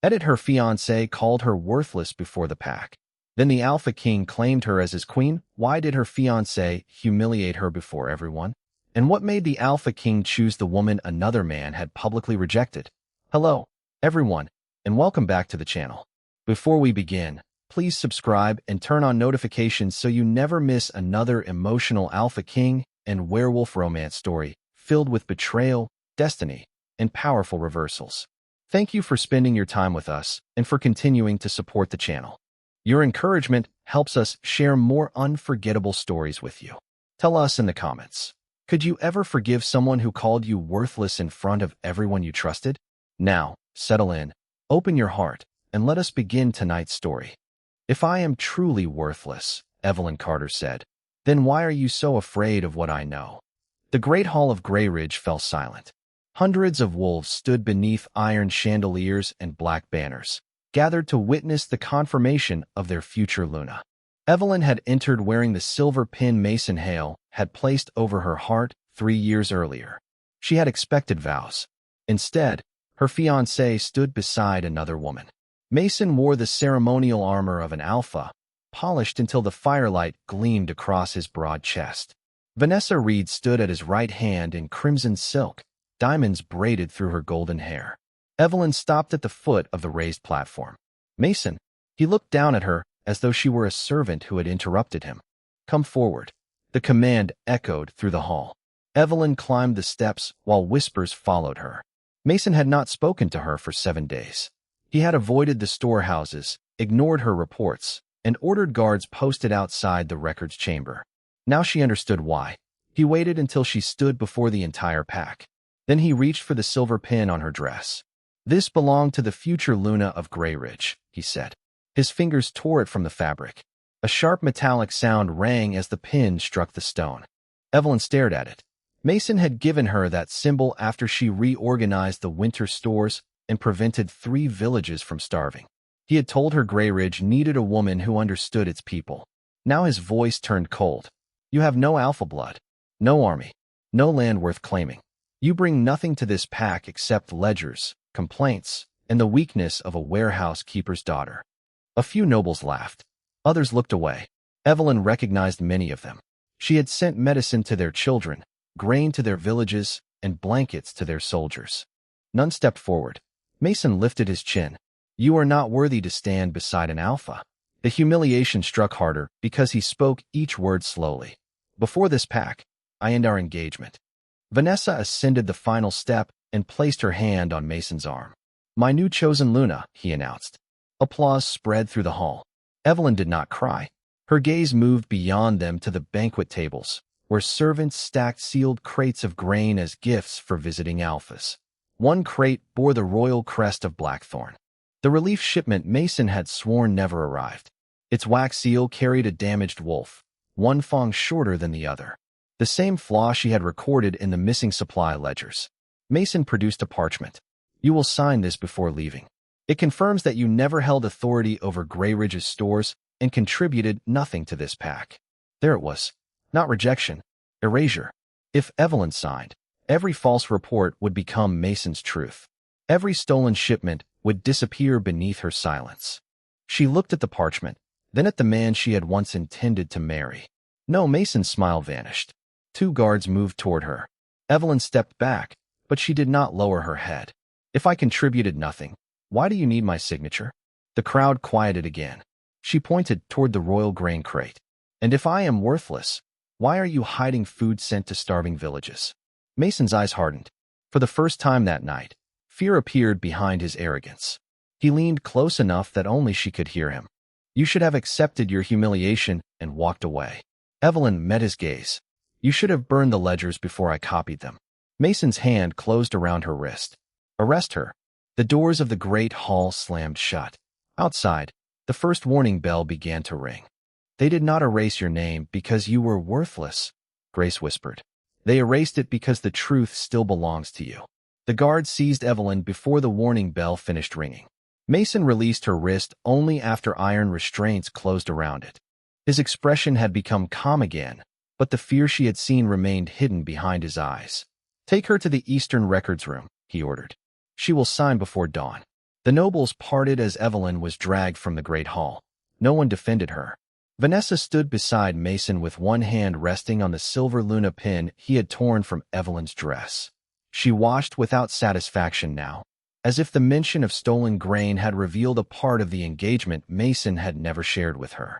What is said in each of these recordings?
Her fiancé called her worthless before the pack. Then the Alpha King claimed her as his queen. Why did her fiancé humiliate her before everyone? And what made the Alpha King choose the woman another man had publicly rejected? Hello, everyone, and welcome back to the channel. Before we begin, please subscribe and turn on notifications so you never miss another emotional Alpha King and werewolf romance story filled with betrayal, destiny, and powerful reversals. Thank you for spending your time with us and for continuing to support the channel. Your encouragement helps us share more unforgettable stories with you. Tell us in the comments, could you ever forgive someone who called you worthless in front of everyone you trusted? Now, settle in, open your heart, and let us begin tonight's story. If I am truly worthless, Evelyn Carter said, then why are you so afraid of what I know? The great hall of Grayridge fell silent. Hundreds of wolves stood beneath iron chandeliers and black banners, gathered to witness the confirmation of their future Luna. Evelyn had entered wearing the silver pin Mason Hale had placed over her heart 3 years earlier. She had expected vows. Instead, her fiancé stood beside another woman. Mason wore the ceremonial armor of an alpha, polished until the firelight gleamed across his broad chest. Vanessa Reed stood at his right hand in crimson silk, diamonds braided through her golden hair. Evelyn stopped at the foot of the raised platform. Mason, he looked down at her as though she were a servant who had interrupted him. Come forward. The command echoed through the hall. Evelyn climbed the steps while whispers followed her. Mason had not spoken to her for 7 days. He had avoided the storehouses, ignored her reports, and ordered guards posted outside the records chamber. Now she understood why. He waited until she stood before the entire pack. Then he reached for the silver pin on her dress. This belonged to the future Luna of Grayridge, he said. His fingers tore it from the fabric. A sharp metallic sound rang as the pin struck the stone. Evelyn stared at it. Mason had given her that symbol after she reorganized the winter stores and prevented 3 villages from starving. He had told her Grayridge needed a woman who understood its people. Now his voice turned cold. You have no alpha blood, no army, no land worth claiming. You bring nothing to this pack except ledgers, complaints, and the weakness of a warehouse keeper's daughter. A few nobles laughed. Others looked away. Evelyn recognized many of them. She had sent medicine to their children, grain to their villages, and blankets to their soldiers. None stepped forward. Mason lifted his chin. You are not worthy to stand beside an alpha. The humiliation struck harder because he spoke each word slowly. Before this pack, I end our engagement. Vanessa ascended the final step and placed her hand on Mason's arm. My new chosen Luna, he announced. Applause spread through the hall. Evelyn did not cry. Her gaze moved beyond them to the banquet tables, where servants stacked sealed crates of grain as gifts for visiting alphas. One crate bore the royal crest of Blackthorn. The relief shipment Mason had sworn never arrived. Its wax seal carried a damaged wolf, one fang shorter than the other. The same flaw she had recorded in the missing supply ledgers. Mason produced a parchment. You will sign this before leaving. It confirms that you never held authority over Grayridge's stores and contributed nothing to this pack. There it was. Not rejection, erasure. If Evelyn signed, every false report would become Mason's truth. Every stolen shipment would disappear beneath her silence. She looked at the parchment, then at the man she had once intended to marry. No, Mason's smile vanished. 2 guards moved toward her. Evelyn stepped back, but she did not lower her head. If I contributed nothing, why do you need my signature? The crowd quieted again. She pointed toward the royal grain crate. And if I am worthless, why are you hiding food sent to starving villages? Mason's eyes hardened. For the first time that night, fear appeared behind his arrogance. He leaned close enough that only she could hear him. You should have accepted your humiliation and walked away. Evelyn met his gaze. You should have burned the ledgers before I copied them. Mason's hand closed around her wrist. Arrest her. The doors of the great hall slammed shut. Outside, the first warning bell began to ring. They did not erase your name because you were worthless, Grace whispered. They erased it because the truth still belongs to you. The guard seized Evelyn before the warning bell finished ringing. Mason released her wrist only after iron restraints closed around it. His expression had become calm again, but the fear she had seen remained hidden behind his eyes. Take her to the Eastern Records Room, he ordered. She will sign before dawn. The nobles parted as Evelyn was dragged from the great hall. No one defended her. Vanessa stood beside Mason with one hand resting on the silver Luna pin he had torn from Evelyn's dress. She watched without satisfaction now, as if the mention of stolen grain had revealed a part of the engagement Mason had never shared with her.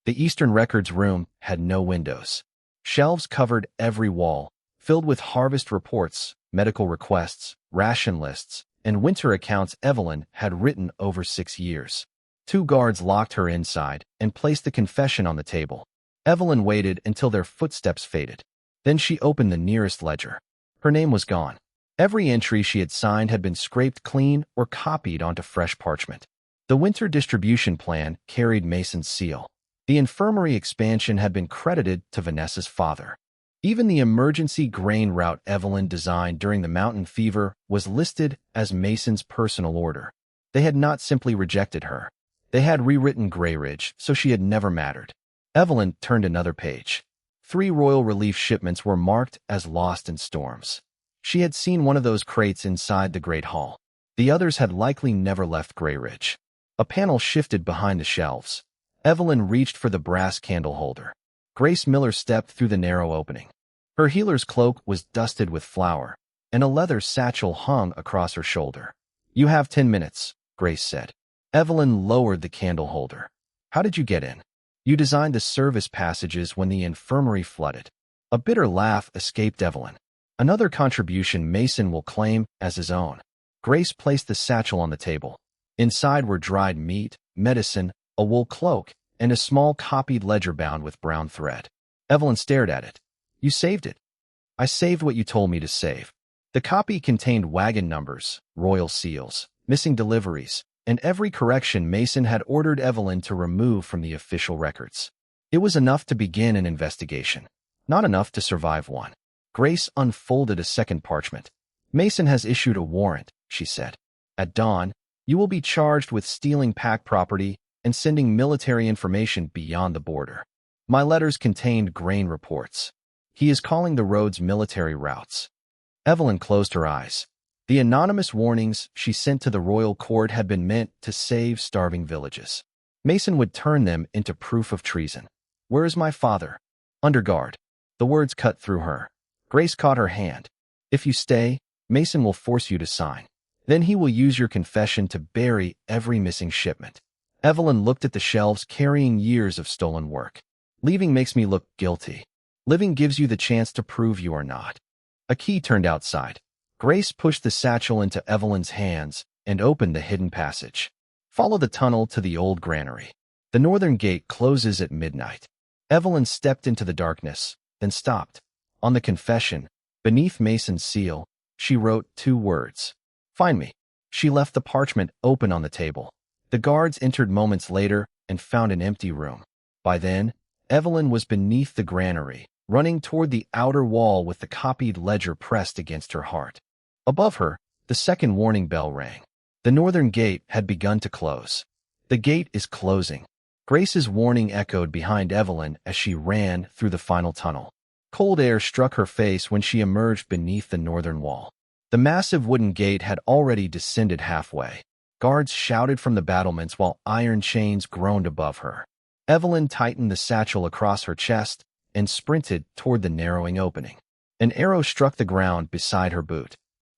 The Eastern Records room had no windows. Shelves covered every wall, filled with harvest reports, medical requests, ration lists, and winter accounts Evelyn had written over 6 years. 2 guards locked her inside and placed the confession on the table. Evelyn waited until their footsteps faded. Then she opened the nearest ledger. Her name was gone. Every entry she had signed had been scraped clean or copied onto fresh parchment. The winter distribution plan carried Mason's seal. The infirmary expansion had been credited to Vanessa's father. Even the emergency grain route Evelyn designed during the mountain fever was listed as Mason's personal order. They had not simply rejected her. They had rewritten Grayridge, so she had never mattered. Evelyn turned another page. 3 royal relief shipments were marked as lost in storms. She had seen one of those crates inside the Great Hall. The others had likely never left Grayridge. A panel shifted behind the shelves. Evelyn reached for the brass candle holder. Grace Miller stepped through the narrow opening. Her healer's cloak was dusted with flour, and a leather satchel hung across her shoulder. "You have 10 minutes," Grace said. Evelyn lowered the candle holder. "How did you get in?" "You designed the service passages when the infirmary flooded." A bitter laugh escaped Evelyn. "Another contribution Mason will claim as his own." Grace placed the satchel on the table. Inside were dried meat, medicine, a wool cloak, and a small copied ledger bound with brown thread. Evelyn stared at it. "You saved it." "I saved what you told me to save." The copy contained wagon numbers, royal seals, missing deliveries, and every correction Mason had ordered Evelyn to remove from the official records. It was enough to begin an investigation, not enough to survive one. Grace unfolded a second parchment. "Mason has issued a warrant," she said. "At dawn, you will be charged with stealing pack property and sending military information beyond the border." My letters contained grain reports. He is calling the roads military routes. Evelyn closed her eyes. The anonymous warnings she sent to the royal court had been meant to save starving villages. Mason would turn them into proof of treason. "Where is my father?" "Under guard." The words cut through her. Grace caught her hand. "If you stay, Mason will force you to sign. Then he will use your confession to bury every missing shipment." Evelyn looked at the shelves carrying years of stolen work. "Leaving makes me look guilty. Living gives you the chance to prove you are not." A key turned outside. Grace pushed the satchel into Evelyn's hands and opened the hidden passage. "Follow the tunnel to the old granary. The northern gate closes at midnight." Evelyn stepped into the darkness, then stopped. On the confession, beneath Mason's seal, she wrote 2 words. "Find me." She left the parchment open on the table. The guards entered moments later and found an empty room. By then, Evelyn was beneath the granary, running toward the outer wall with the copied ledger pressed against her heart. Above her, the second warning bell rang. The northern gate had begun to close. "The gate is closing." Grace's warning echoed behind Evelyn as she ran through the final tunnel. Cold air struck her face when she emerged beneath the northern wall. The massive wooden gate had already descended halfway. Guards shouted from the battlements while iron chains groaned above her. Evelyn tightened the satchel across her chest and sprinted toward the narrowing opening. An arrow struck the ground beside her boot.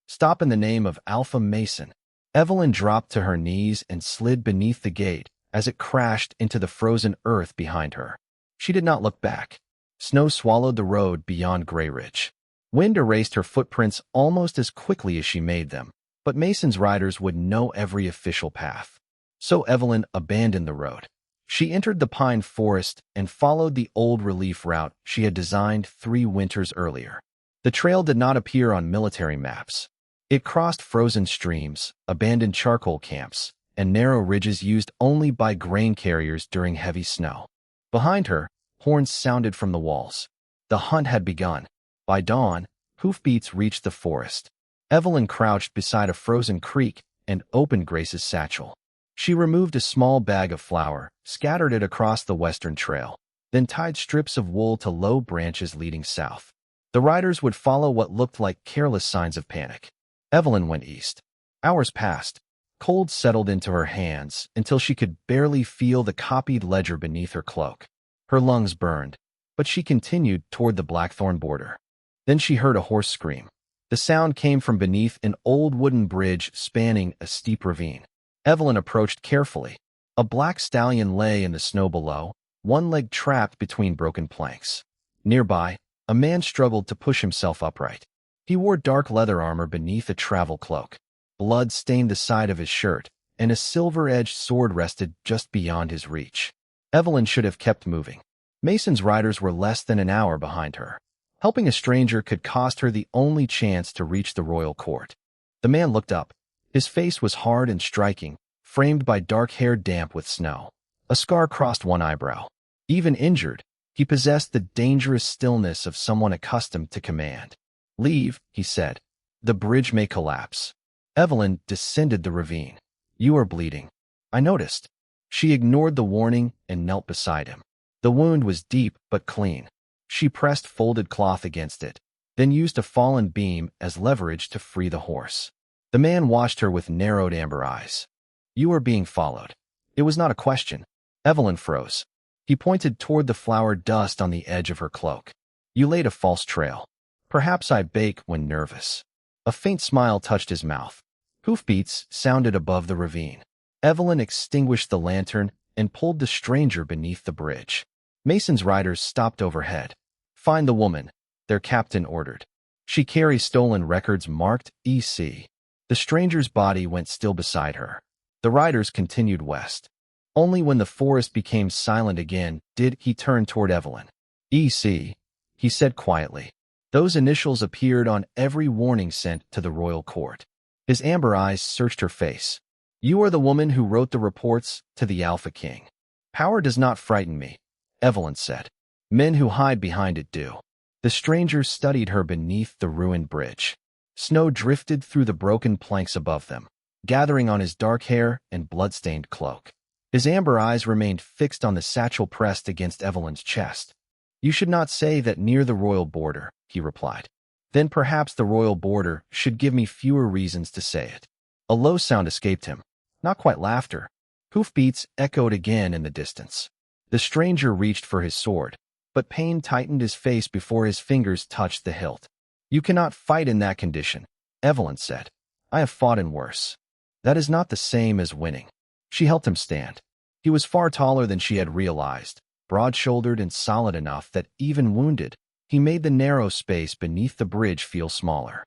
"Stop in the name of Alpha Mason." Evelyn dropped to her knees and slid beneath the gate as it crashed into the frozen earth behind her. She did not look back. Snow swallowed the road beyond Grayridge. Wind erased her footprints almost as quickly as she made them, but Mason's riders would know every official path. So Evelyn abandoned the road. She entered the pine forest and followed the old relief route she had designed 3 winters earlier. The trail did not appear on military maps. It crossed frozen streams, abandoned charcoal camps, and narrow ridges used only by grain carriers during heavy snow. Behind her, horns sounded from the walls. The hunt had begun. By dawn, hoofbeats reached the forest. Evelyn crouched beside a frozen creek and opened Grace's satchel. She removed a small bag of flour, scattered it across the western trail, then tied strips of wool to low branches leading south. The riders would follow what looked like careless signs of panic. Evelyn went east. Hours passed. Cold settled into her hands until she could barely feel the copied ledger beneath her cloak. Her lungs burned, but she continued toward the Blackthorn border. Then she heard a hoarse scream. The sound came from beneath an old wooden bridge spanning a steep ravine. Evelyn approached carefully. A black stallion lay in the snow below, one leg trapped between broken planks. Nearby, a man struggled to push himself upright. He wore dark leather armor beneath a travel cloak. Blood stained the side of his shirt, and a silver-edged sword rested just beyond his reach. Evelyn should have kept moving. Mason's riders were less than an hour behind her. Helping a stranger could cost her the only chance to reach the royal court. The man looked up. His face was hard and striking, framed by dark hair damp with snow. A scar crossed one eyebrow. Even injured, he possessed the dangerous stillness of someone accustomed to command. "Leave," he said. "The bridge may collapse." Evelyn descended the ravine. "You are bleeding." "I noticed." She ignored the warning and knelt beside him. The wound was deep but clean. She pressed folded cloth against it, then used a fallen beam as leverage to free the horse. The man watched her with narrowed amber eyes. "You are being followed." It was not a question. Evelyn froze. He pointed toward the flour dust on the edge of her cloak. "You laid a false trail." "Perhaps I bake when nervous." A faint smile touched his mouth. Hoofbeats sounded above the ravine. Evelyn extinguished the lantern and pulled the stranger beneath the bridge. Mason's riders stopped overhead. "Find the woman," their captain ordered. "She carries stolen records marked EC." The stranger's body went still beside her. The riders continued west. Only when the forest became silent again did he turn toward Evelyn. "EC," he said quietly. Those initials appeared on every warning sent to the royal court. His amber eyes searched her face. "You are the woman who wrote the reports to the Alpha King." "Power does not frighten me," Evelyn said. "Men who hide behind it do." The stranger studied her beneath the ruined bridge. Snow drifted through the broken planks above them, gathering on his dark hair and blood-stained cloak. His amber eyes remained fixed on the satchel pressed against Evelyn's chest. "You should not say that near the royal border," he replied. "Then perhaps the royal border should give me fewer reasons to say it." A low sound escaped him. Not quite laughter. Hoofbeats echoed again in the distance. The stranger reached for his sword, but pain tightened his face before his fingers touched the hilt. "You cannot fight in that condition," Evelyn said. "I have fought in worse." "That is not the same as winning." She helped him stand. He was far taller than she had realized, broad-shouldered and solid enough that even wounded, he made the narrow space beneath the bridge feel smaller.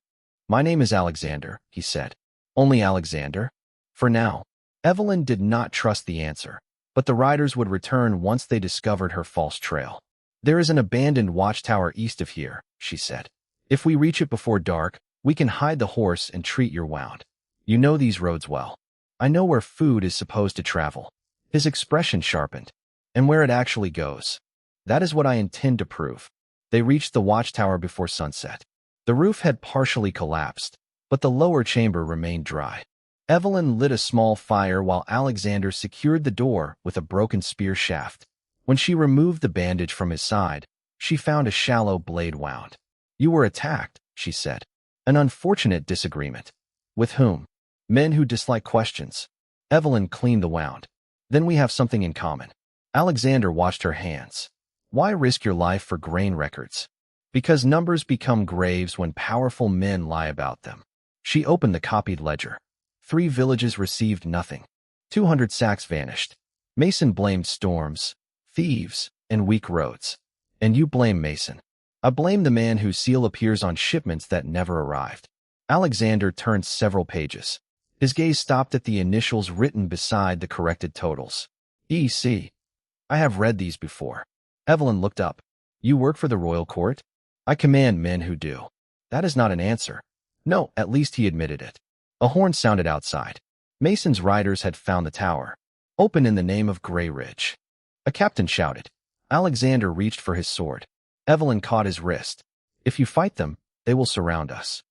"My name is Alexander," he said. "Only Alexander?" "For now." Evelyn did not trust the answer, but the riders would return once they discovered her false trail. "There is an abandoned watchtower east of here," she said. "If we reach it before dark, we can hide the horse and treat your wound. You know these roads well." "I know where food is supposed to travel." His expression sharpened. "And where it actually goes. That is what I intend to prove." They reached the watchtower before sunset. The roof had partially collapsed, but the lower chamber remained dry. Evelyn lit a small fire while Alexander secured the door with a broken spear shaft. When she removed the bandage from his side, she found a shallow blade wound. "You were attacked," she said. "An unfortunate disagreement." "With whom?" "Men who dislike questions." Evelyn cleaned the wound. "Then we have something in common." Alexander watched her hands. "Why risk your life for grain records?" "Because numbers become graves when powerful men lie about them." She opened the copied ledger. 3 villages received nothing. 200 sacks vanished. Mason blamed storms, thieves, and weak roads. "And you blame Mason." "I blame the man whose seal appears on shipments that never arrived." Alexander turned several pages. His gaze stopped at the initials written beside the corrected totals. "EC. I have read these before." Evelyn looked up. "You work for the royal court?" "I command men who do." "That is not an answer." "No, at least he admitted it." A horn sounded outside. Mason's riders had found the tower. "Open in the name of Grayridge." A captain shouted. Alexander reached for his sword. Evelyn caught his wrist. "If you fight them, they will surround us."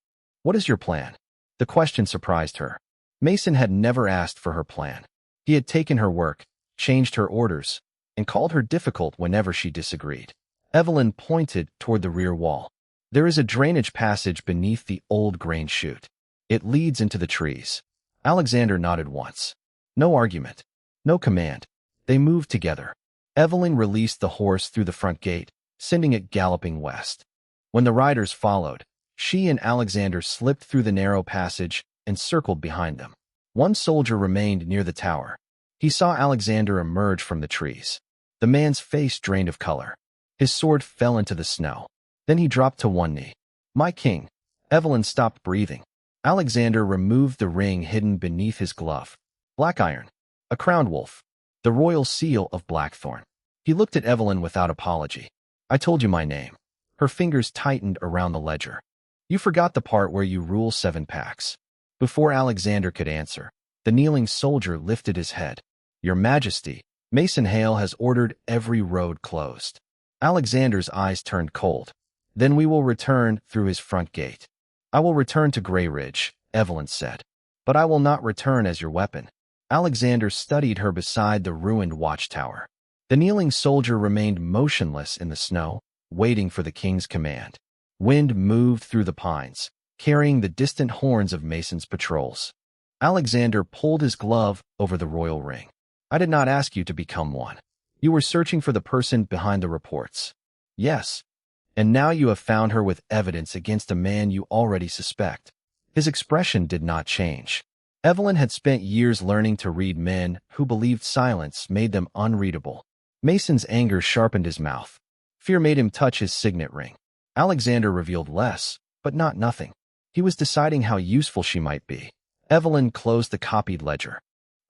"What is your plan?" The question surprised her. Mason had never asked for her plan. He had taken her work, changed her orders, and called her difficult whenever she disagreed. Evelyn pointed toward the rear wall. "There is a drainage passage beneath the old grain chute. It leads into the trees." Alexander nodded once. No argument. No command. They moved together. Evelyn released the horse through the front gate, sending it galloping west. When the riders followed, she and Alexander slipped through the narrow passage and circled behind them. One soldier remained near the tower. He saw Alexander emerge from the trees. The man's face drained of color. His sword fell into the snow. Then he dropped to one knee. "My king." Evelyn stopped breathing. Alexander removed the ring hidden beneath his glove. Black iron. A crowned wolf. The royal seal of Blackthorn. He looked at Evelyn without apology. "I told you my name." Her fingers tightened around the ledger. "You forgot the part where you rule 7 packs." Before Alexander could answer, the kneeling soldier lifted his head. "Your Majesty, Mason Hale has ordered every road closed." Alexander's eyes turned cold. "Then we will return through his front gate." "I will return to Grayridge," Evelyn said. "But I will not return as your weapon." Alexander studied her beside the ruined watchtower. The kneeling soldier remained motionless in the snow, waiting for the king's command. Wind moved through the pines, carrying the distant horns of Mason's patrols. Alexander pulled his glove over the royal ring. "I did not ask you to become one. You were searching for the person behind the reports." "Yes. And now you have found her with evidence against a man you already suspect." His expression did not change. Evelyn had spent years learning to read men who believed silence made them unreadable. Mason's anger sharpened his mouth. Fear made him touch his signet ring. Alexander revealed less, but not nothing. He was deciding how useful she might be. Evelyn closed the copied ledger.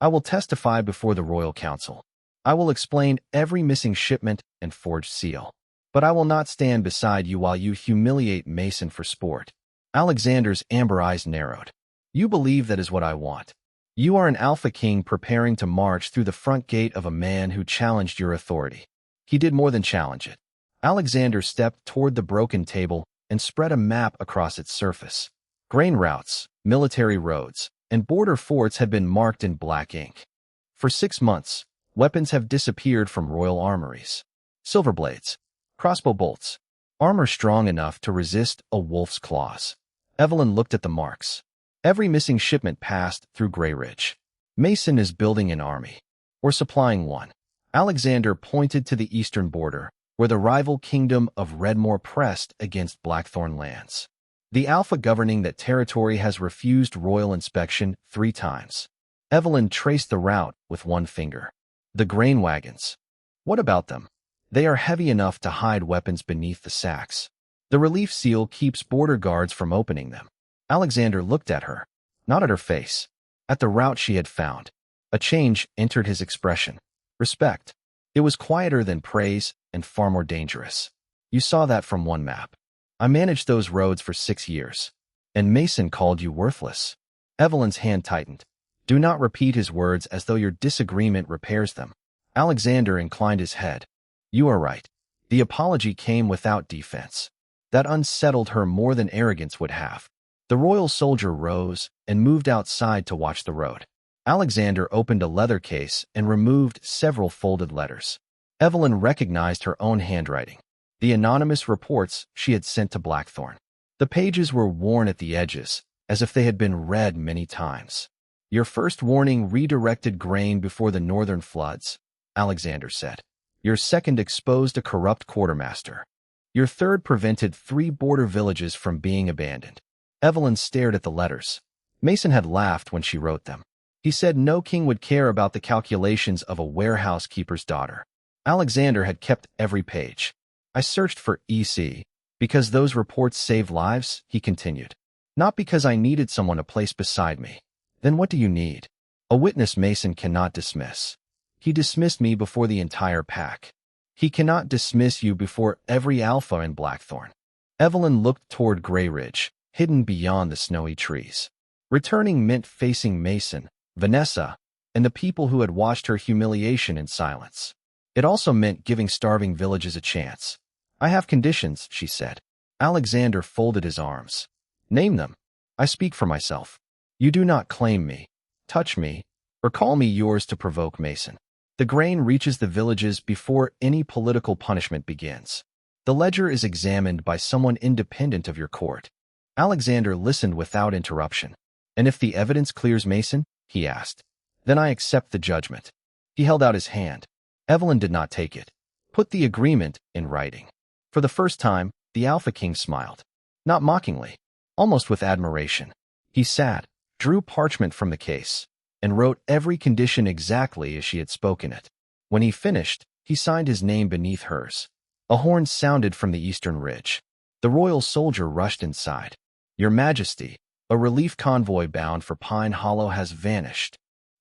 "I will testify before the royal council. I will explain every missing shipment and forged seal. But I will not stand beside you while you humiliate Mason for sport." Alexander's amber eyes narrowed. "You believe that is what I want. You are an Alpha King preparing to march through the front gate of a man who challenged your authority." He did more than challenge it. Alexander stepped toward the broken table and spread a map across its surface. Grain routes, military roads, and border forts had been marked in black ink. For 6 months, weapons have disappeared from royal armories. Silver blades, crossbow bolts, armor strong enough to resist a wolf's claws. Evelyn looked at the marks. Every missing shipment passed through Grayridge. Mason is building an army, or supplying one. Alexander pointed to the eastern border, where the rival kingdom of Redmore pressed against Blackthorn lands. The Alpha governing that territory has refused royal inspection 3 times. Evelyn traced the route with one finger. The grain wagons. What about them? They are heavy enough to hide weapons beneath the sacks. The relief seal keeps border guards from opening them. Alexander looked at her, not at her face, at the route she had found. A change entered his expression. Respect. It was quieter than praise and far more dangerous. "You saw that from one map. I managed those roads for 6 years. And Mason called you worthless." Evelyn's hand tightened. "Do not repeat his words as though your disagreement repairs them." Alexander inclined his head. "You are right. The apology came without defense. That unsettled her more than arrogance would have." The royal soldier rose and moved outside to watch the road. Alexander opened a leather case and removed several folded letters. Evelyn recognized her own handwriting. The anonymous reports she had sent to Blackthorn. The pages were worn at the edges, as if they had been read many times. "Your first warning redirected grain before the northern floods," Alexander said. "Your second exposed a corrupt quartermaster. Your third prevented 3 border villages from being abandoned." Evelyn stared at the letters. Mason had laughed when she wrote them. He said no king would care about the calculations of a warehouse keeper's daughter. Alexander had kept every page. "I searched for EC because those reports save lives," he continued. "Not because I needed someone to place beside me." "Then what do you need?" "A witness Mason cannot dismiss. He dismissed me before the entire pack. He cannot dismiss you before every Alpha in Blackthorn." Evelyn looked toward Grayridge, hidden beyond the snowy trees. Returning meant facing Mason, Vanessa, and the people who had watched her humiliation in silence. It also meant giving starving villages a chance. "I have conditions," she said. Alexander folded his arms. "Name them. I speak for myself. You do not claim me, touch me, or call me yours to provoke Mason. The grain reaches the villages before any political punishment begins. The ledger is examined by someone independent of your court." Alexander listened without interruption. And if the evidence clears Mason? He asked. Then I accept the judgment. He held out his hand. Evelyn did not take it. Put the agreement in writing. For the first time, the Alpha King smiled. Not mockingly, almost with admiration. He sat, drew parchment from the case, and wrote every condition exactly as she had spoken it. When he finished, he signed his name beneath hers. A horn sounded from the eastern ridge. The royal soldier rushed inside. Your Majesty, a relief convoy bound for Pine Hollow has vanished.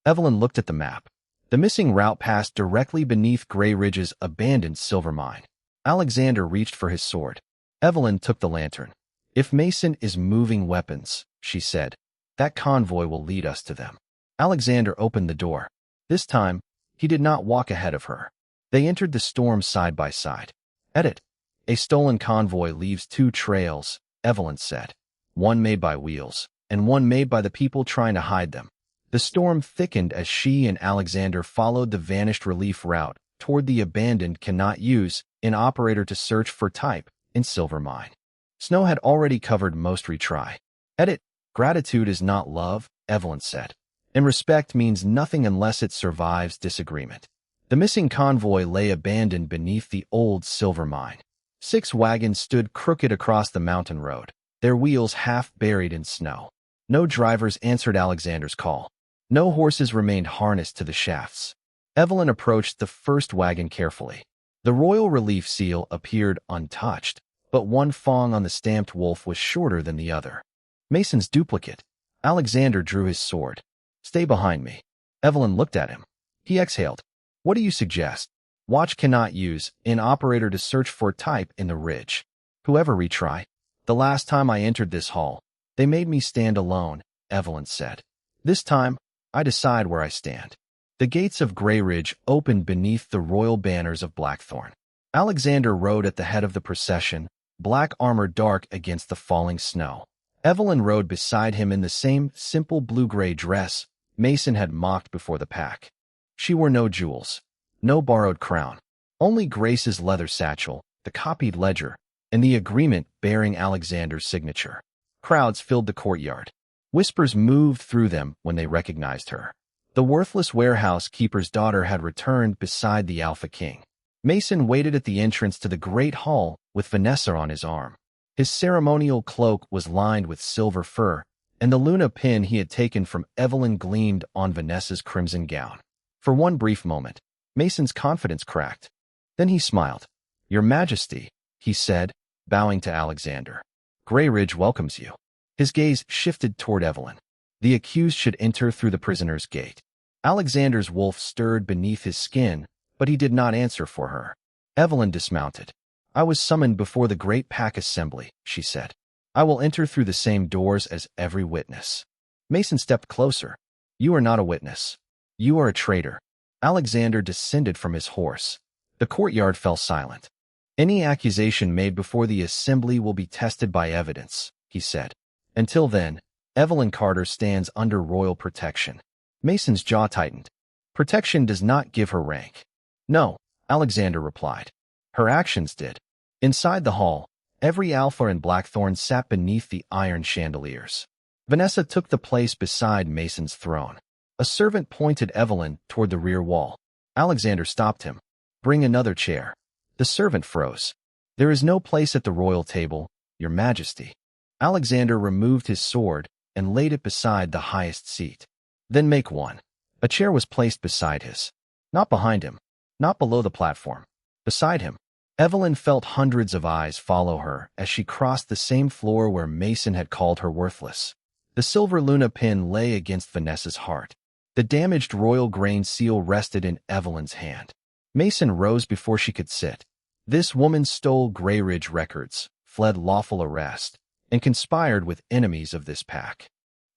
Evelyn looked at the map. The missing route passed directly beneath Grayridge's abandoned silver mine. Alexander reached for his sword. Evelyn took the lantern. If Mason is moving weapons, she said, that convoy will lead us to them. Alexander opened the door. This time, he did not walk ahead of her. They entered the storm side by side. Edit. A stolen convoy leaves two trails, Evelyn said. One made by wheels, and one made by the people trying to hide them. The storm thickened as she and Alexander followed the vanished relief route toward the abandoned cannot use an operator to search for type in Silver Mine. Snow had already covered most retry. Edit. Gratitude is not love, Evelyn said. And respect means nothing unless it survives disagreement. The missing convoy lay abandoned beneath the old silver mine. 6 wagons stood crooked across the mountain road, their wheels half buried in snow. No drivers answered Alexander's call. No horses remained harnessed to the shafts. Evelyn approached the first wagon carefully. The royal relief seal appeared untouched, but one thong on the stamped wolf was shorter than the other. Mason's duplicate. Alexander drew his sword. Stay behind me. Evelyn looked at him. He exhaled. What do you suggest? Watch cannot use an operator to search for type in the ridge. Whoever retry. The last time I entered this hall, they made me stand alone, Evelyn said. This time, I decide where I stand. The gates of Grayridge opened beneath the royal banners of Blackthorn. Alexander rode at the head of the procession, black armor dark against the falling snow. Evelyn rode beside him in the same simple blue-gray dress Mason had mocked before the pack. She wore no jewels, no borrowed crown, only Grace's leather satchel, the copied ledger, and the agreement bearing Alexander's signature. Crowds filled the courtyard. Whispers moved through them when they recognized her. The worthless warehouse keeper's daughter had returned beside the Alpha King. Mason waited at the entrance to the great hall with Vanessa on his arm. His ceremonial cloak was lined with silver fur, and the Luna pin he had taken from Evelyn gleamed on Vanessa's crimson gown. For one brief moment, Mason's confidence cracked. Then he smiled. Your Majesty, he said, bowing to Alexander. Grayridge welcomes you. His gaze shifted toward Evelyn. The accused should enter through the prisoner's gate. Alexander's wolf stirred beneath his skin, but he did not answer for her. Evelyn dismounted. I was summoned before the great pack assembly, she said. I will enter through the same doors as every witness. Mason stepped closer. You are not a witness. You are a traitor. Alexander descended from his horse. The courtyard fell silent. Any accusation made before the assembly will be tested by evidence, he said. Until then, Evelyn Carter stands under royal protection. Mason's jaw tightened. Protection does not give her rank. No, Alexander replied. Her actions did. Inside the hall, every Alpha in Blackthorn sat beneath the iron chandeliers. Vanessa took the place beside Mason's throne. A servant pointed Evelyn toward the rear wall. Alexander stopped him. Bring another chair. The servant froze. There is no place at the royal table, Your Majesty. Alexander removed his sword and laid it beside the highest seat. Then make one. A chair was placed beside his. Not behind him. Not below the platform. Beside him. Evelyn felt hundreds of eyes follow her as she crossed the same floor where Mason had called her worthless. The silver Luna pin lay against Vanessa's heart. The damaged royal grain seal rested in Evelyn's hand. Mason rose before she could sit. This woman stole Grayridge records, fled lawful arrest, and conspired with enemies of this pack.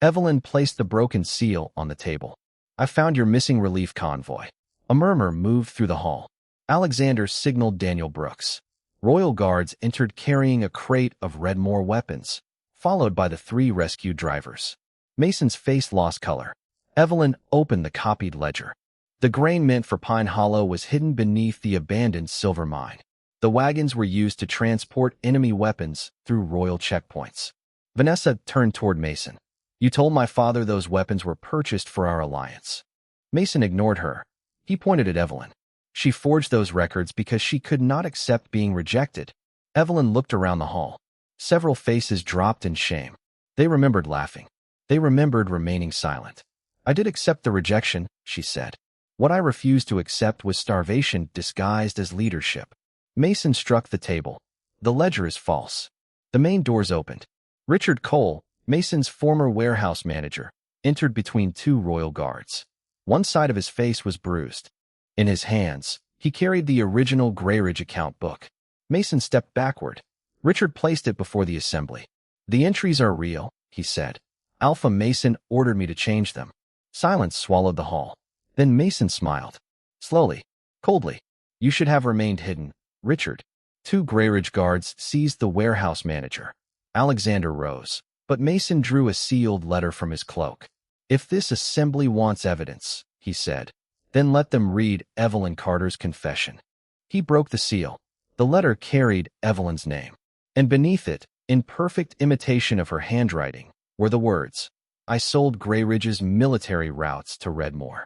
Evelyn placed the broken seal on the table. I found your missing relief convoy. A murmur moved through the hall. Alexander signaled Daniel Brooks. Royal guards entered carrying a crate of Redmore weapons, followed by the 3 rescue drivers. Mason's face lost color. Evelyn opened the copied ledger. The grain meant for Pine Hollow was hidden beneath the abandoned silver mine. The wagons were used to transport enemy weapons through royal checkpoints. Vanessa turned toward Mason. You told my father those weapons were purchased for our alliance. Mason ignored her. He pointed at Evelyn. She forged those records because she could not accept being rejected. Evelyn looked around the hall. Several faces dropped in shame. They remembered laughing. They remembered remaining silent. I did accept the rejection, she said. What I refused to accept was starvation disguised as leadership. Mason struck the table. The ledger is false. The main doors opened. Richard Cole, Mason's former warehouse manager, entered between two royal guards. One side of his face was bruised. In his hands, he carried the original Grayridge account book. Mason stepped backward. Richard placed it before the assembly. The entries are real, he said. Alpha Mason ordered me to change them. Silence swallowed the hall. Then Mason smiled. Slowly, coldly. You should have remained hidden, Richard. Two Grayridge guards seized the warehouse manager. Alexander rose, but Mason drew a sealed letter from his cloak. If this assembly wants evidence, he said, then let them read Evelyn Carter's confession. He broke the seal. The letter carried Evelyn's name. And beneath it, in perfect imitation of her handwriting, were the words, I sold Grayridge's military routes to Redmore.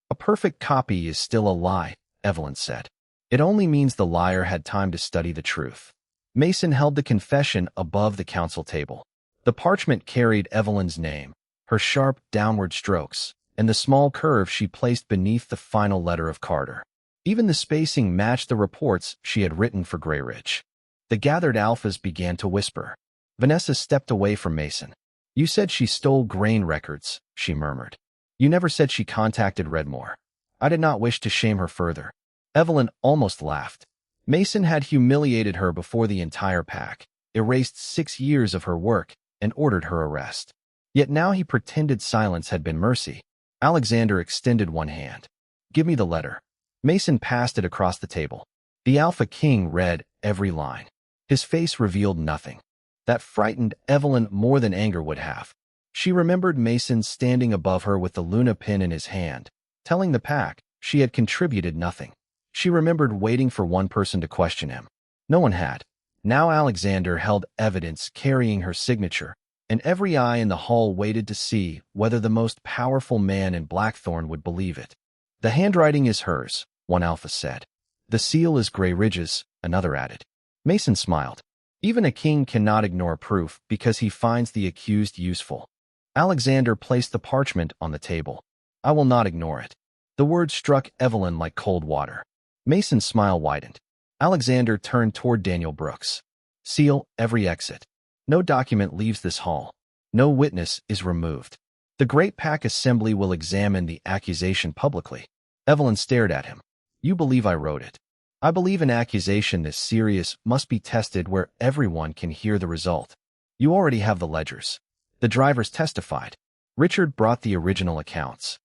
A perfect copy is still a lie, Evelyn said. It only means the liar had time to study the truth. Mason held the confession above the council table. The parchment carried Evelyn's name, her sharp downward strokes, and the small curve she placed beneath the final letter of Carter. Even the spacing matched the reports she had written for Grayridge. The gathered alphas began to whisper. Vanessa stepped away from Mason. You said she stole grain records, she murmured. You never said she contacted Redmore. I did not wish to shame her further. Evelyn almost laughed. Mason had humiliated her before the entire pack, erased 6 years of her work, and ordered her arrest. Yet now he pretended silence had been mercy. Alexander extended one hand. Give me the letter. Mason passed it across the table. The Alpha King read every line. His face revealed nothing. That frightened Evelyn more than anger would have. She remembered Mason standing above her with the Luna pin in his hand, telling the pack she had contributed nothing. She remembered waiting for one person to question him. No one had. Now Alexander held evidence carrying her signature, and every eye in the hall waited to see whether the most powerful man in Blackthorn would believe it. The handwriting is hers, one alpha said. The seal is Grayridge's, another added. Mason smiled. Even a king cannot ignore proof because he finds the accused useful. Alexander placed the parchment on the table. I will not ignore it. The words struck Evelyn like cold water. Mason's smile widened. Alexander turned toward Daniel Brooks. Seal every exit. No document leaves this hall. No witness is removed. The Great Pack Assembly will examine the accusation publicly. Evelyn stared at him. You believe I wrote it. I believe an accusation this serious must be tested where everyone can hear the result. You already have the ledgers. The drivers testified. Richard brought the original accounts.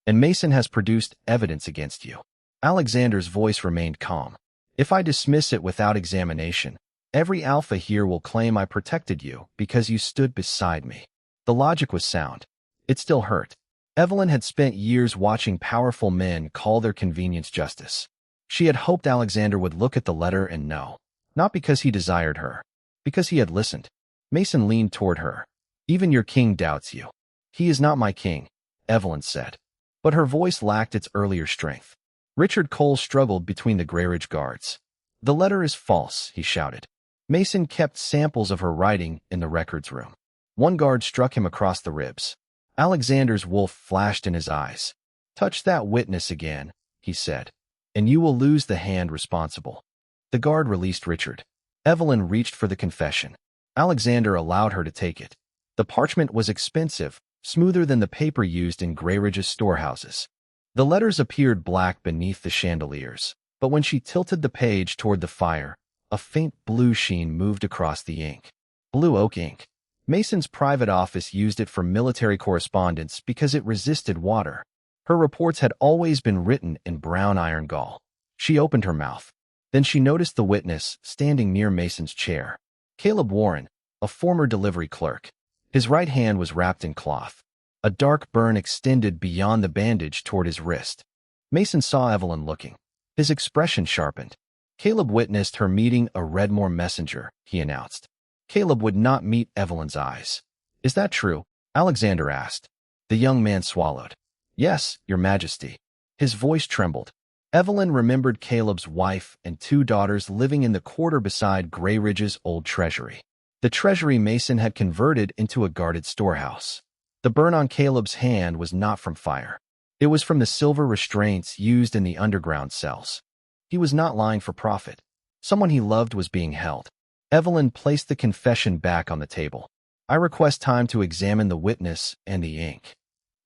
And Mason has produced evidence against you. Alexander's voice remained calm. If I dismiss it without examination, every alpha here will claim I protected you because you stood beside me. The logic was sound. It still hurt. Evelyn had spent years watching powerful men call their convenience justice. She had hoped Alexander would look at the letter and know. Not because he desired her. Because he had listened. Mason leaned toward her. Even your king doubts you. He is not my king, Evelyn said. But her voice lacked its earlier strength. Richard Cole struggled between the Grayridge guards. The letter is false, he shouted. Mason kept samples of her writing in the records room. One guard struck him across the ribs. Alexander's wolf flashed in his eyes. Touch that witness again, he said, and you will lose the hand responsible. The guard released Richard. Evelyn reached for the confession. Alexander allowed her to take it. The parchment was expensive, smoother than the paper used in Grayridge's storehouses. The letters appeared black beneath the chandeliers, but when she tilted the page toward the fire, a faint blue sheen moved across the ink. Blue oak ink. Mason's private office used it for military correspondence because it resisted water. Her reports had always been written in brown iron gall. She opened her mouth. Then she noticed the witness standing near Mason's chair. Caleb Warren, a former delivery clerk. His right hand was wrapped in cloth. A dark burn extended beyond the bandage toward his wrist. Mason saw Evelyn looking. His expression sharpened. Caleb witnessed her meeting a Redmore messenger, he announced. Caleb would not meet Evelyn's eyes. Is that true? Alexander asked. The young man swallowed. Yes, Your Majesty. His voice trembled. Evelyn remembered Caleb's wife and 2 daughters living in the quarter beside Grayridge's old treasury. The treasury Mason had converted into a guarded storehouse. The burn on Caleb's hand was not from fire. It was from the silver restraints used in the underground cells. He was not lying for profit. Someone he loved was being held. Evelyn placed the confession back on the table. I request time to examine the witness and the ink.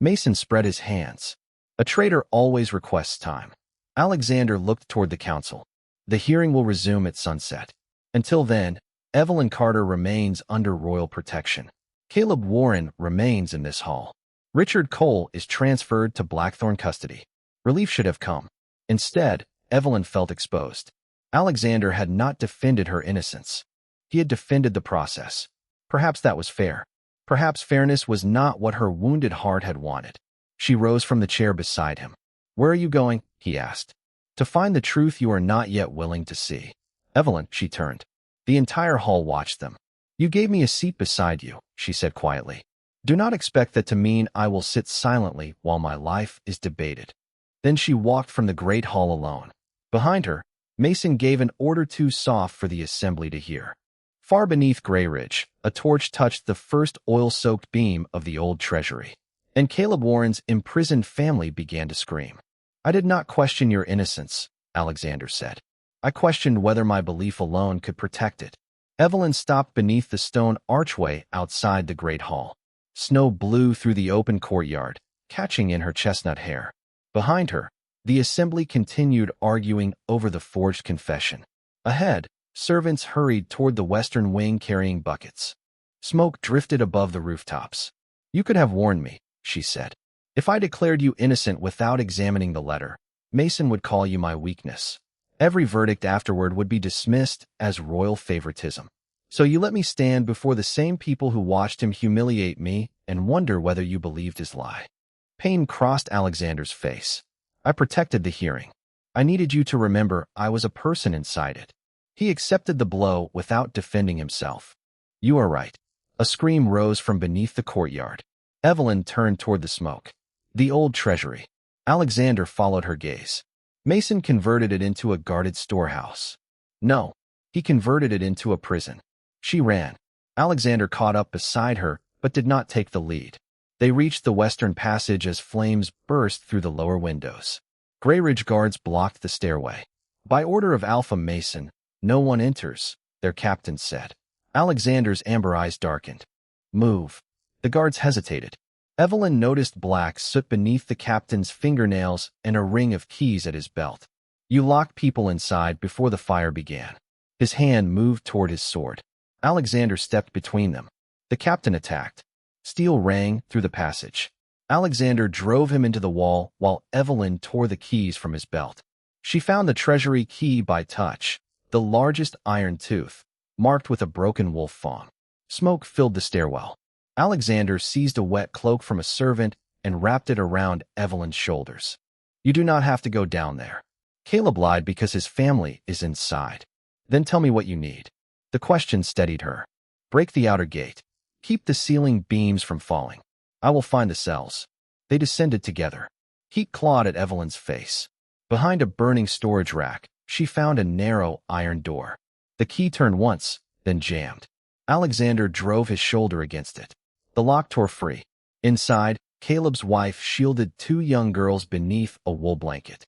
Mason spread his hands. A traitor always requests time. Alexander looked toward the council. The hearing will resume at sunset. Until then, Evelyn Carter remains under royal protection. Caleb Warren remains in this hall. Richard Cole is transferred to Blackthorn custody. Relief should have come. Instead, Evelyn felt exposed. Alexander had not defended her innocence. He had defended the process. Perhaps that was fair. Perhaps fairness was not what her wounded heart had wanted. She rose from the chair beside him. Where are you going? He asked. To find the truth you are not yet willing to see. Evelyn, she turned. The entire hall watched them. You gave me a seat beside you, she said quietly. Do not expect that to mean I will sit silently while my life is debated. Then she walked from the great hall alone. Behind her, Mason gave an order too soft for the assembly to hear. Far beneath Grayridge, a torch touched the first oil-soaked beam of the old treasury, and Caleb Warren's imprisoned family began to scream. I did not question your innocence, Alexander said. I questioned whether my belief alone could protect it. Evelyn stopped beneath the stone archway outside the great hall. Snow blew through the open courtyard, catching in her chestnut hair. Behind her, the assembly continued arguing over the forged confession. Ahead, servants hurried toward the western wing carrying buckets. Smoke drifted above the rooftops. You could have warned me, she said. If I declared you innocent without examining the letter, Mason would call you my weakness. Every verdict afterward would be dismissed as royal favoritism. So you let me stand before the same people who watched him humiliate me and wonder whether you believed his lie. Pain crossed Alexander's face. I protected the hearing. I needed you to remember I was a person inside it. He accepted the blow without defending himself. You are right. A scream rose from beneath the courtyard. Evelyn turned toward the smoke. The old treasury. Alexander followed her gaze. Mason converted it into a guarded storehouse. No, he converted it into a prison. She ran. Alexander caught up beside her, but did not take the lead. They reached the western passage as flames burst through the lower windows. Grayridge guards blocked the stairway. By order of Alpha Mason, no one enters, their captain said. Alexander's amber eyes darkened. Move. The guards hesitated. Evelyn noticed black soot beneath the captain's fingernails and a ring of keys at his belt. You locked people inside before the fire began. His hand moved toward his sword. Alexander stepped between them. The captain attacked. Steel rang through the passage. Alexander drove him into the wall while Evelyn tore the keys from his belt. She found the treasury key by touch, the largest iron tooth, marked with a broken wolf fawn. Smoke filled the stairwell. Alexander seized a wet cloak from a servant and wrapped it around Evelyn's shoulders. You do not have to go down there. Caleb lied because his family is inside. Then tell me what you need. The question steadied her. Break the outer gate. Keep the ceiling beams from falling. I will find the cells. They descended together. Heat clawed at Evelyn's face. Behind a burning storage rack, she found a narrow iron door. The key turned once, then jammed. Alexander drove his shoulder against it. The lock tore free. Inside, Caleb's wife shielded 2 young girls beneath a wool blanket.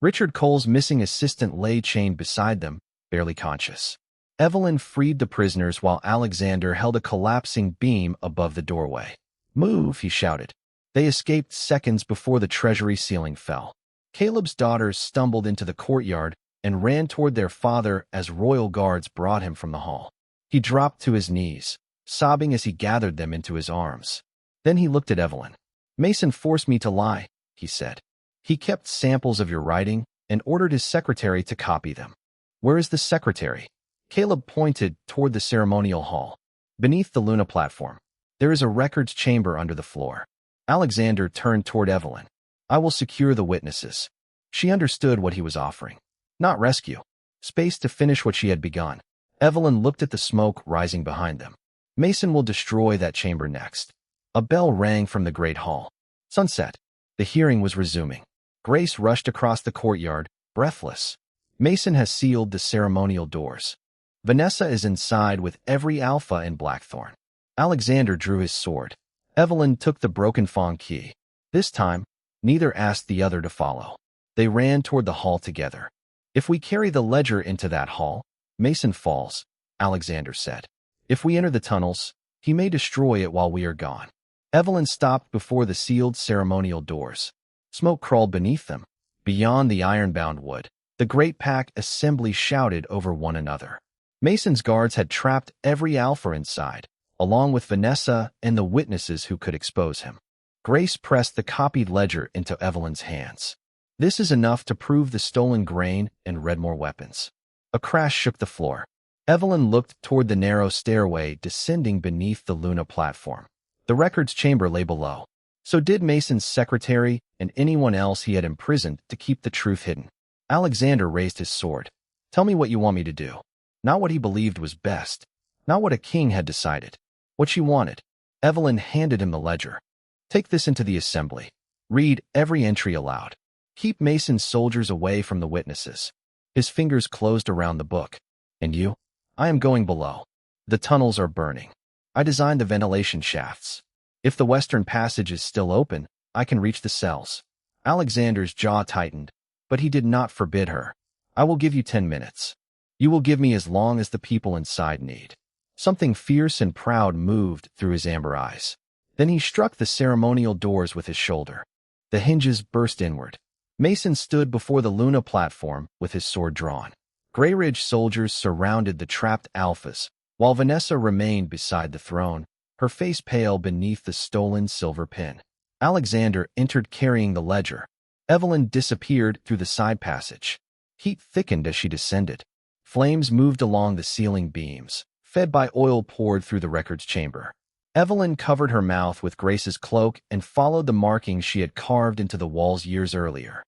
Richard Cole's missing assistant lay chained beside them, barely conscious. Evelyn freed the prisoners while Alexander held a collapsing beam above the doorway. Move, he shouted. They escaped seconds before the treasury ceiling fell. Caleb's daughters stumbled into the courtyard and ran toward their father as royal guards brought him from the hall. He dropped to his knees, sobbing as he gathered them into his arms. Then he looked at Evelyn. Mason forced me to lie, he said. He kept samples of your writing and ordered his secretary to copy them. Where is the secretary? Caleb pointed toward the ceremonial hall. Beneath the Luna platform, there is a records chamber under the floor. Alexander turned toward Evelyn. I will secure the witnesses. She understood what he was offering. Not rescue. Space to finish what she had begun. Evelyn looked at the smoke rising behind them. Mason will destroy that chamber next. A bell rang from the great hall. Sunset. The hearing was resuming. Grace rushed across the courtyard, breathless. Mason has sealed the ceremonial doors. Vanessa is inside with every alpha in Blackthorn. Alexander drew his sword. Evelyn took the broken fawn key. This time, neither asked the other to follow. They ran toward the hall together. If we carry the ledger into that hall, Mason falls, Alexander said. If we enter the tunnels, he may destroy it while we are gone. Evelyn stopped before the sealed ceremonial doors. Smoke crawled beneath them. Beyond the iron-bound wood, the great pack assembly shouted over one another. Mason's guards had trapped every alpha inside, along with Vanessa and the witnesses who could expose him. Grace pressed the copied ledger into Evelyn's hands. This is enough to prove the stolen grain and Redmore weapons. A crash shook the floor. Evelyn looked toward the narrow stairway descending beneath the Luna platform. The records chamber lay below. So did Mason's secretary and anyone else he had imprisoned to keep the truth hidden. Alexander raised his sword. Tell me what you want me to do. Not what he believed was best. Not what a king had decided. What she wanted. Evelyn handed him the ledger. Take this into the assembly. Read every entry aloud. Keep Mason's soldiers away from the witnesses. His fingers closed around the book. And you? I am going below. The tunnels are burning. I designed the ventilation shafts. If the western passage is still open, I can reach the cells. Alexander's jaw tightened, but he did not forbid her. I will give you 10 minutes. You will give me as long as the people inside need. Something fierce and proud moved through his amber eyes. Then he struck the ceremonial doors with his shoulder. The hinges burst inward. Mason stood before the Luna platform with his sword drawn. Grayridge soldiers surrounded the trapped alphas, while Vanessa remained beside the throne, her face pale beneath the stolen silver pin. Alexander entered carrying the ledger. Evelyn disappeared through the side passage. Heat thickened as she descended. Flames moved along the ceiling beams, fed by oil poured through the records chamber. Evelyn covered her mouth with Grace's cloak and followed the markings she had carved into the walls years earlier.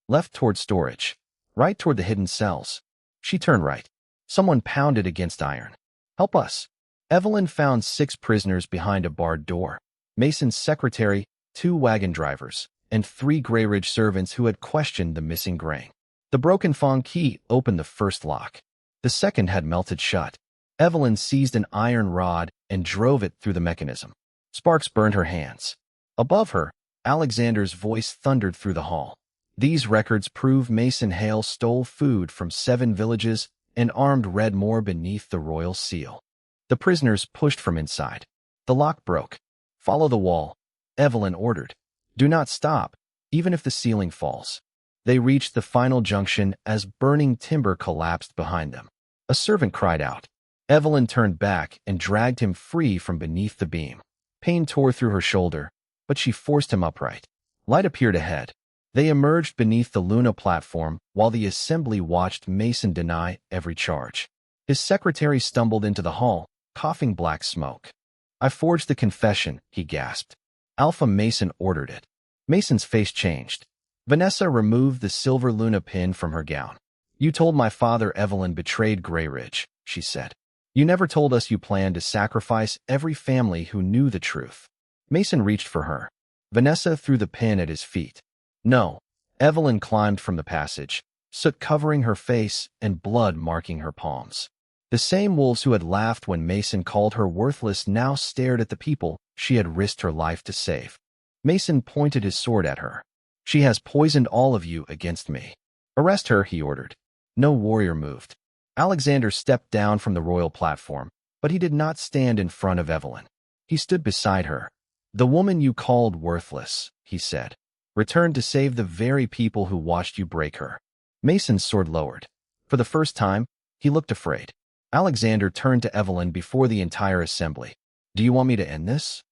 Left toward storage. Right toward the hidden cells. She turned right. Someone pounded against iron. Help us. Evelyn found 6 prisoners behind a barred door. Mason's secretary, 2 wagon drivers, and 3 Grayridge servants who had questioned the missing grain. The broken fawn key opened the first lock. The second had melted shut. Evelyn seized an iron rod and drove it through the mechanism. Sparks burned her hands. Above her, Alexander's voice thundered through the hall. These records prove Mason Hale stole food from 7 villages and armed Redmore beneath the royal seal. The prisoners pushed from inside. The lock broke. Follow the wall, Evelyn ordered. Do not stop, even if the ceiling falls. They reached the final junction as burning timber collapsed behind them. A servant cried out. Evelyn turned back and dragged him free from beneath the beam. Pain tore through her shoulder, but she forced him upright. Light appeared ahead. They emerged beneath the Luna platform while the assembly watched Mason deny every charge. His secretary stumbled into the hall, coughing black smoke. I forged the confession, he gasped. Alpha Mason ordered it. Mason's face changed. Vanessa removed the silver Luna pin from her gown. You told my father Evelyn betrayed Grayridge, she said. You never told us you planned to sacrifice every family who knew the truth. Mason reached for her. Vanessa threw the pin at his feet. No. Evelyn climbed from the passage, soot covering her face and blood marking her palms. The same wolves who had laughed when Mason called her worthless now stared at the people she had risked her life to save. Mason pointed his sword at her. She has poisoned all of you against me. Arrest her, he ordered. No warrior moved. Alexander stepped down from the royal platform, but he did not stand in front of Evelyn. He stood beside her. The woman you called worthless, he said, returned to save the very people who watched you break her. Mason's sword lowered. For the first time, he looked afraid. Alexander turned to Evelyn before the entire assembly. Do you want me to end this?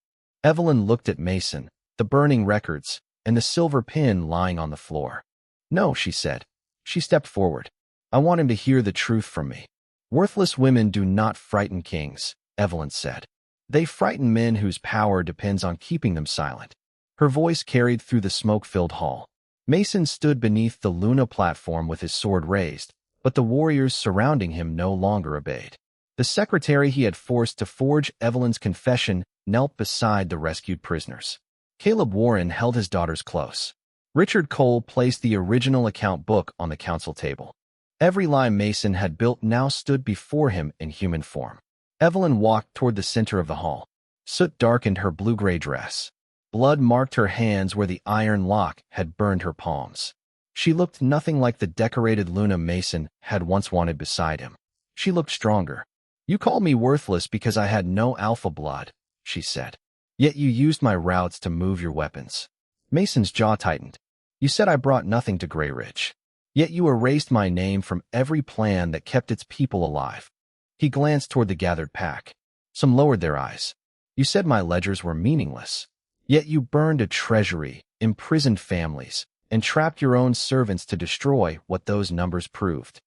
Evelyn looked at Mason, the burning records, and the silver pin lying on the floor. No, she said. She stepped forward. I want him to hear the truth from me. Worthless women do not frighten kings, Evelyn said. They frighten men whose power depends on keeping them silent. Her voice carried through the smoke-filled hall. Mason stood beneath the Luna platform with his sword raised, but the warriors surrounding him no longer obeyed. The secretary he had forced to forge Evelyn's confession knelt beside the rescued prisoners. Caleb Warren held his daughters close. Richard Cole placed the original account book on the council table. Every lie Mason had built now stood before him in human form. Evelyn walked toward the center of the hall. Soot darkened her blue-gray dress. Blood marked her hands where the iron lock had burned her palms. She looked nothing like the decorated Luna Mason had once wanted beside him. She looked stronger. "You called me worthless because I had no alpha blood," she said. "Yet you used my routes to move your weapons." Mason's jaw tightened. "You said I brought nothing to Grayridge. Yet you erased my name from every plan that kept its people alive." He glanced toward the gathered pack. Some lowered their eyes. "You said my ledgers were meaningless. Yet you burned a treasury, imprisoned families, and trapped your own servants to destroy what those numbers proved."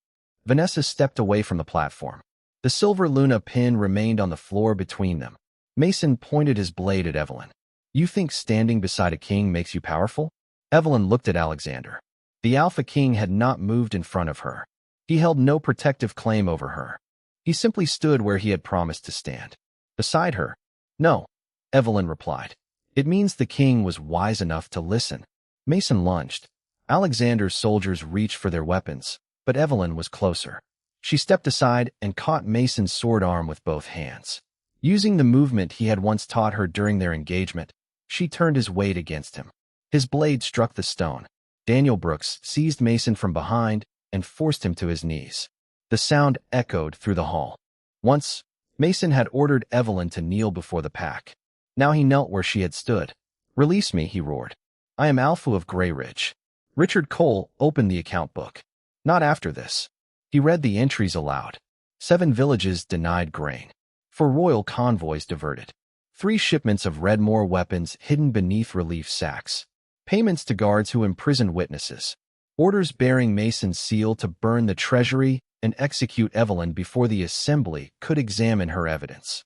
Vanessa stepped away from the platform. The silver Luna pin remained on the floor between them. Mason pointed his blade at Evelyn. "You think standing beside a king makes you powerful?" Evelyn looked at Alexander. The Alpha King had not moved in front of her. He held no protective claim over her. He simply stood where he had promised to stand. Beside her. "No," Evelyn replied. "It means the king was wise enough to listen." Mason lunged. Alexander's soldiers reached for their weapons, but Evelyn was closer. She stepped aside and caught Mason's sword arm with both hands. Using the movement he had once taught her during their engagement, she turned his weight against him. His blade struck the stone. Daniel Brooks seized Mason from behind and forced him to his knees. The sound echoed through the hall. Once, Mason had ordered Evelyn to kneel before the pack. Now he knelt where she had stood. "Release me," he roared. "I am Alpha of Grayridge." Richard Cole opened the account book. "Not after this." He read the entries aloud. 7 villages denied grain. 4 royal convoys diverted. 3 shipments of Redmore weapons hidden beneath relief sacks. Payments to guards who imprisoned witnesses. Orders bearing Mason's seal to burn the treasury and execute Evelyn before the assembly could examine her evidence.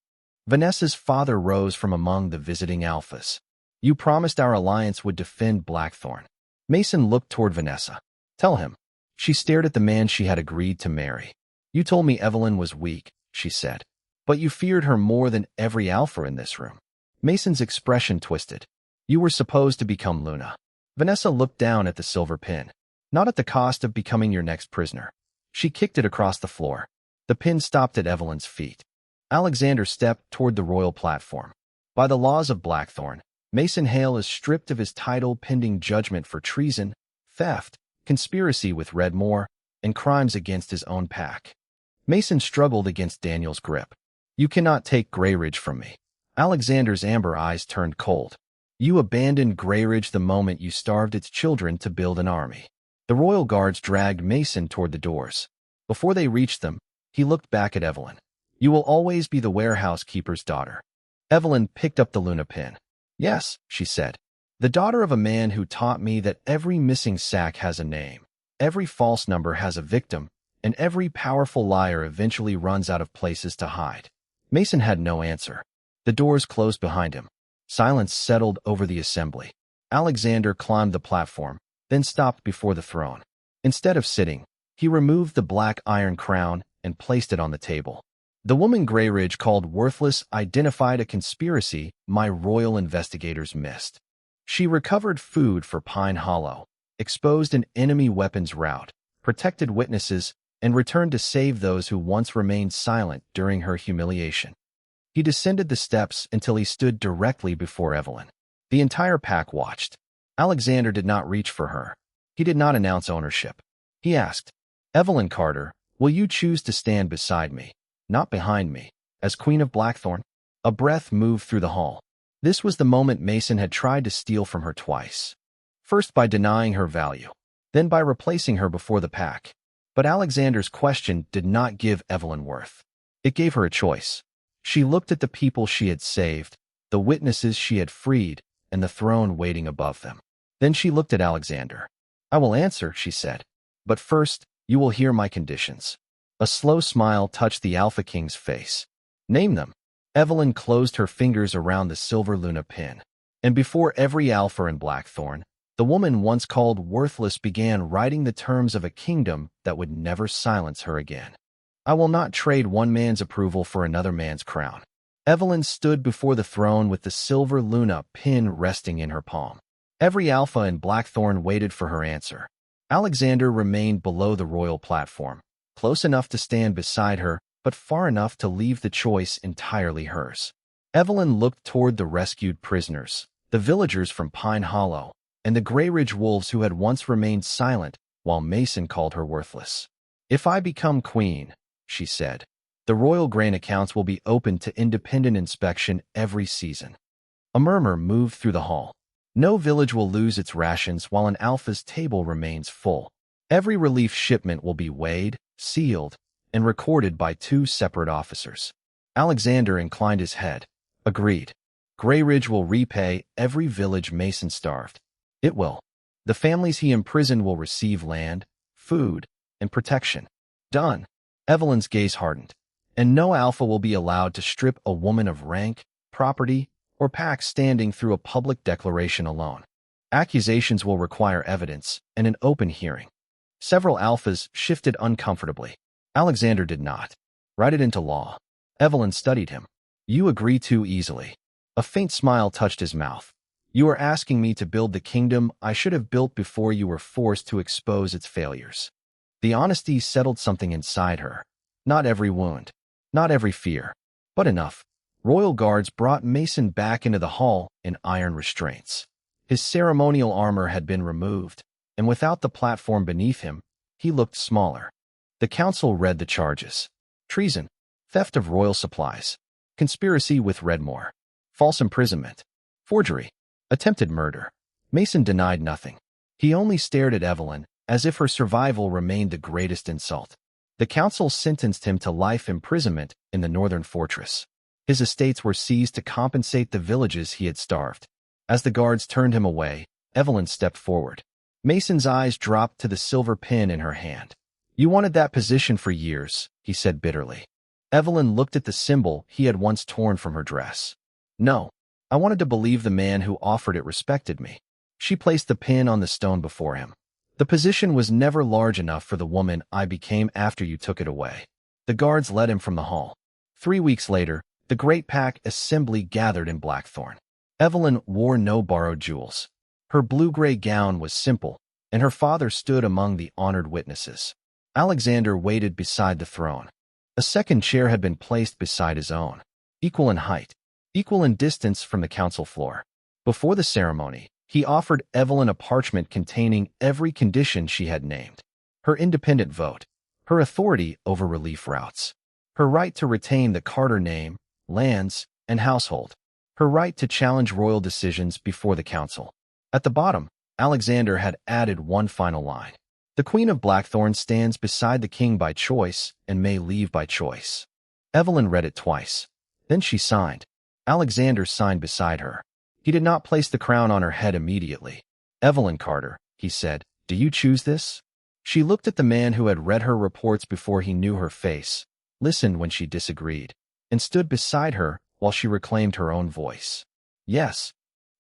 Vanessa's father rose from among the visiting alphas. "You promised our alliance would defend Blackthorn." Mason looked toward Vanessa. "Tell him." She stared at the man she had agreed to marry. "You told me Evelyn was weak," she said. "But you feared her more than every alpha in this room." Mason's expression twisted. "You were supposed to become Luna." Vanessa looked down at the silver pin. "Not at the cost of becoming your next prisoner." She kicked it across the floor. The pin stopped at Evelyn's feet. Alexander stepped toward the royal platform. "By the laws of Blackthorn, Mason Hale is stripped of his title pending judgment for treason, theft, conspiracy with Redmore, and crimes against his own pack." Mason struggled against Daniel's grip. "You cannot take Grayridge from me." Alexander's amber eyes turned cold. "You abandoned Grayridge the moment you starved its children to build an army." The royal guards dragged Mason toward the doors. Before they reached them, he looked back at Evelyn. "You will always be the warehouse keeper's daughter." Evelyn picked up the Luna pin. "Yes," she said. "The daughter of a man who taught me that every missing sack has a name, every false number has a victim, and every powerful liar eventually runs out of places to hide." Mason had no answer. The doors closed behind him. Silence settled over the assembly. Alexander climbed the platform, then stopped before the throne. Instead of sitting, he removed the black iron crown and placed it on the table. "The woman Grayridge called worthless identified a conspiracy my royal investigators missed. She recovered food for Pine Hollow, exposed an enemy weapons route, protected witnesses, and returned to save those who once remained silent during her humiliation." He descended the steps until he stood directly before Evelyn. The entire pack watched. Alexander did not reach for her. He did not announce ownership. He asked, "Evelyn Carter, will you choose to stand beside me, not behind me, as Queen of Blackthorn?" A breath moved through the hall. This was the moment Mason had tried to steal from her twice. First by denying her value, then by replacing her before the pack. But Alexander's question did not give Evelyn worth. It gave her a choice. She looked at the people she had saved, the witnesses she had freed, and the throne waiting above them. Then she looked at Alexander. "I will answer," she said. "But first, you will hear my conditions." A slow smile touched the Alpha King's face. "Name them." Evelyn closed her fingers around the silver Luna pin. And before every Alpha in Blackthorn, the woman once called worthless began writing the terms of a kingdom that would never silence her again. I will not trade one man's approval for another man's crown. Evelyn stood before the throne with the silver Luna pin resting in her palm. Every Alpha in Blackthorn waited for her answer. Alexander remained below the royal platform, close enough to stand beside her, but far enough to leave the choice entirely hers. Evelyn looked toward the rescued prisoners, the villagers from Pine Hollow, and the Grayridge wolves who had once remained silent while Mason called her worthless. If I become queen, she said, the royal grain accounts will be open to independent inspection every season. A murmur moved through the hall. No village will lose its rations while an Alpha's table remains full. Every relief shipment will be weighed, sealed, and recorded by 2 separate officers. Alexander inclined his head. Agreed. Grayridge will repay every village Mason starved. It will. The families he imprisoned will receive land, food, and protection. Done. Evelyn's gaze hardened. And no Alpha will be allowed to strip a woman of rank, property, or pack standing through a public declaration alone. Accusations will require evidence and an open hearing. Several Alphas shifted uncomfortably. Alexander did not. Write it into law. Evelyn studied him. You agree too easily. A faint smile touched his mouth. You are asking me to build the kingdom I should have built before you were forced to expose its failures. The honesty settled something inside her. Not every wound. Not every fear. But enough. Royal guards brought Mason back into the hall in iron restraints. His ceremonial armor had been removed, and without the platform beneath him, he looked smaller. The council read the charges. Treason, theft of royal supplies, conspiracy with Redmore, false imprisonment, forgery, attempted murder. Mason denied nothing. He only stared at Evelyn, as if her survival remained the greatest insult. The council sentenced him to life imprisonment in the northern fortress. His estates were seized to compensate the villages he had starved. As the guards turned him away, Evelyn stepped forward. Mason's eyes dropped to the silver pin in her hand. You wanted that position for years, he said bitterly. Evelyn looked at the symbol he had once torn from her dress. No, I wanted to believe the man who offered it respected me. She placed the pin on the stone before him. The position was never large enough for the woman I became after you took it away. The guards led him from the hall. 3 weeks later, the Great Pack assembly gathered in Blackthorn. Evelyn wore no borrowed jewels. Her blue-gray gown was simple, and her father stood among the honored witnesses. Alexander waited beside the throne. A second chair had been placed beside his own, equal in height, equal in distance from the council floor. Before the ceremony, he offered Evelyn a parchment containing every condition she had named. Her independent vote, her authority over relief routes, her right to retain the Carter name, lands, and household, her right to challenge royal decisions before the council. At the bottom, Alexander had added one final line. The Queen of Blackthorn stands beside the king by choice and may leave by choice. Evelyn read it twice. Then she signed. Alexander signed beside her. He did not place the crown on her head immediately. Evelyn Carter, he said, do you choose this? She looked at the man who had read her reports before he knew her face, listened when she disagreed, and stood beside her while she reclaimed her own voice. Yes.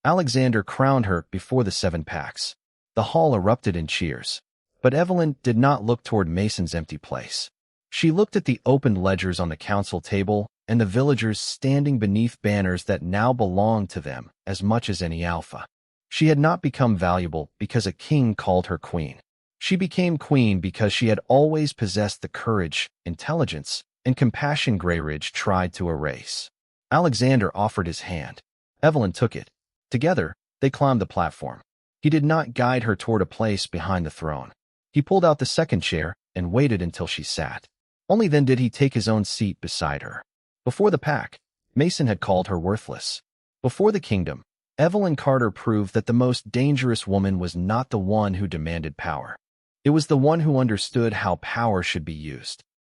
Alexander crowned her before the 7 packs. The hall erupted in cheers. But Evelyn did not look toward Mason's empty place. She looked at the opened ledgers on the council table and the villagers standing beneath banners that now belonged to them as much as any Alpha. She had not become valuable because a king called her queen. She became queen because she had always possessed the courage, intelligence, and compassion Grayridge tried to erase. Alexander offered his hand. Evelyn took it. Together, they climbed the platform. He did not guide her toward a place behind the throne. He pulled out the second chair and waited until she sat. Only then did he take his own seat beside her. Before the pack, Mason had called her worthless. Before the kingdom, Evelyn Carter proved that the most dangerous woman was not the one who demanded power. It was the one who understood how power should be used.